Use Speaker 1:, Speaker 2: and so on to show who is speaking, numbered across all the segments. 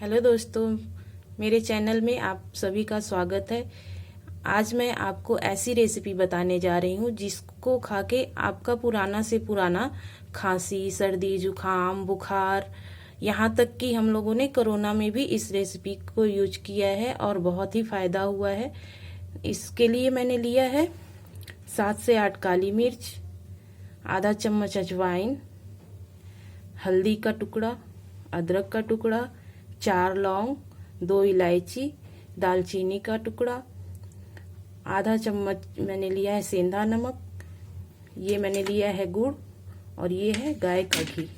Speaker 1: Hello दोस्तों, मेरे channel में आप सभी का स्वागत है। आज मैं आपको ऐसी रेसिपी बताने जा रही हूँ जिसको खा के आपका पुराना से पुराना खांसी, सर्दी, जुखाम, बुखार, यहाँ तक कि हम लोगों ने कोरोना में भी इस रेसिपी को यूज किया है और बहुत ही फायदा हुआ है। इसके लिए मैंने लिया है 7 से 8 काली मिर्च, आधा चम्मच अजवाइन, हल्दी का टुकड़ा, अदरक का टुकड़ा, 4 लौंग, 2 इलायची, दालचीनी का टुकड़ा, आधा चम्मच मैंने लिया है सेंधा नमक, ये मैंने लिया है गुड़ और ये है गाय का घी।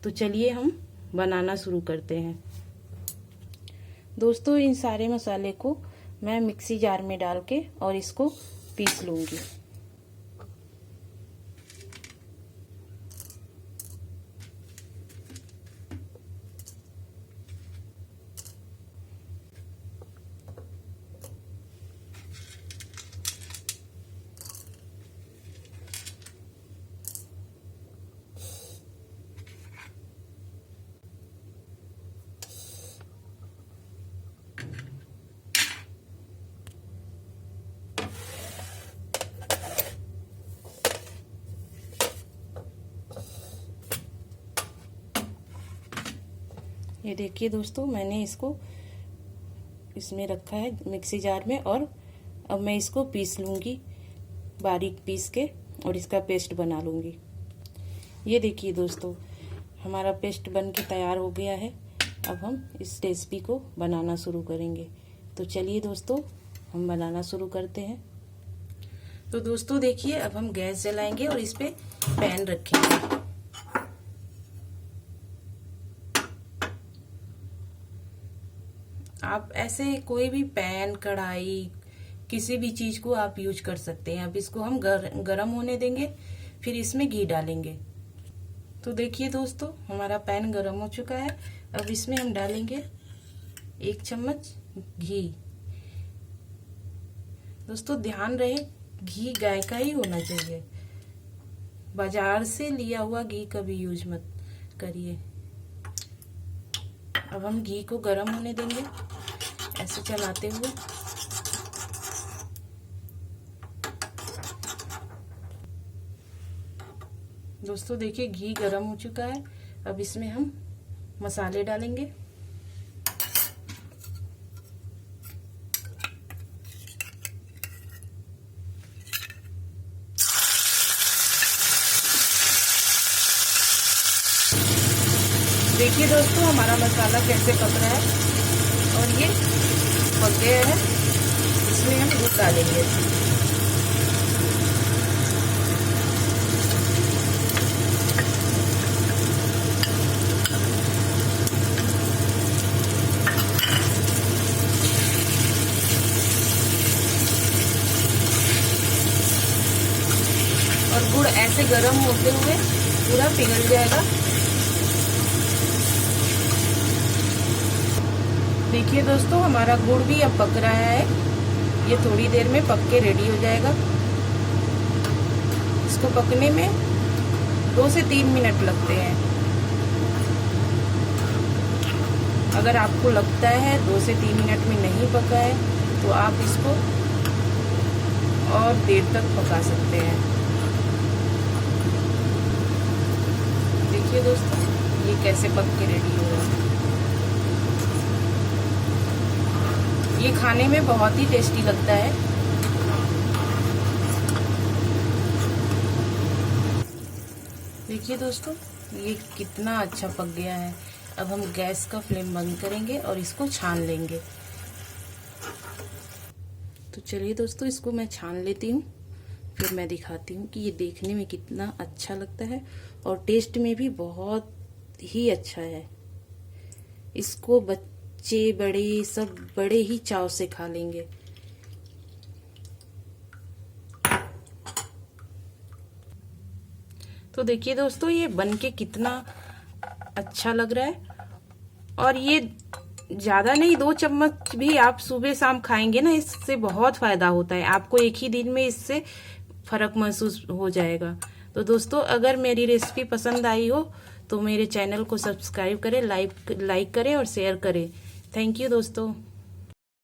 Speaker 1: तो चलिए हम बनाना शुरू करते हैं। दोस्तों, इन सारे मसाले को मैं मिक्सी जार में डाल के और इसको पीस लूंगी। ये देखिए दोस्तों, मैंने इसको इसमें रखा है मिक्सी जार में और अब मैं इसको पीस लूंगी, बारीक पीस के, और इसका पेस्ट बना लूंगी। ये देखिए दोस्तों, हमारा पेस्ट बन के तैयार हो गया है। अब हम इस रेसिपी को बनाना शुरू करेंगे। तो चलिए दोस्तों, हम बनाना शुरू करते हैं। तो दोस्तों देखिए, अब हम गैस जलाएंगे और इस पे पैन रखेंगे। आप ऐसे कोई भी पैन, कढ़ाई, किसी भी चीज को आप यूज कर सकते हैं। अब इसको हम गरम होने देंगे, फिर इसमें घी डालेंगे। तो देखिए दोस्तों, हमारा पैन गरम हो चुका है। अब इसमें हम डालेंगे 1 चम्मच घी। दोस्तों ध्यान रहे, घी गाय का ही होना चाहिए, बाजार से लिया हुआ घी कभी यूज मत करिए। अब हम घी को गरम होने देंगे ऐसे चलाते हुए। दोस्तों देखिए, घी गरम हो चुका है। अब इसमें हम मसाले डालेंगे। देखिए दोस्तों, हमारा मसाला कैसे पक रहा है और ये पक गया है। इसमें हम दूध डालेंगे। और गुड़ ऐसे गर्म होते हुए पूरा पिघल जाएगा। देखिए दोस्तों, हमारा गुड़ भी अब पक रहा है। ये थोड़ी देर में पक के रेडी हो जाएगा। इसको पकने में 2 से 3 मिनट लगते हैं। अगर आपको लगता है 2 से 3 मिनट में नहीं पका है तो आप इसको और देर तक पका सकते हैं। देखिए दोस्तों, ये कैसे पक के रेडी हो रहा है। ये खाने में बहुत ही टेस्टी लगता है। देखिए दोस्तों, ये कितना अच्छा पक गया है। अब हम गैस का फ्लेम बंद करेंगे और इसको छान लेंगे। तो चलिए दोस्तों, इसको मैं छान लेती हूँ, फिर मैं दिखाती हूँ कि ये देखने में कितना अच्छा लगता है और टेस्ट में भी बहुत ही अच्छा है। इसको बच्चे बड़े सब बड़े ही चाव से खा लेंगे। तो देखिए दोस्तों, ये बन के कितना अच्छा लग रहा है। और ये ज्यादा नहीं, 2 चम्मच भी आप सुबह शाम खाएंगे ना, इससे बहुत फायदा होता है। आपको एक ही दिन में इससे फर्क महसूस हो जाएगा। तो दोस्तों, अगर मेरी रेसिपी पसंद आई हो तो मेरे चैनल को सब्सक्राइब करें, लाइक करें और शेयर करें। थैंक यू दोस्तों।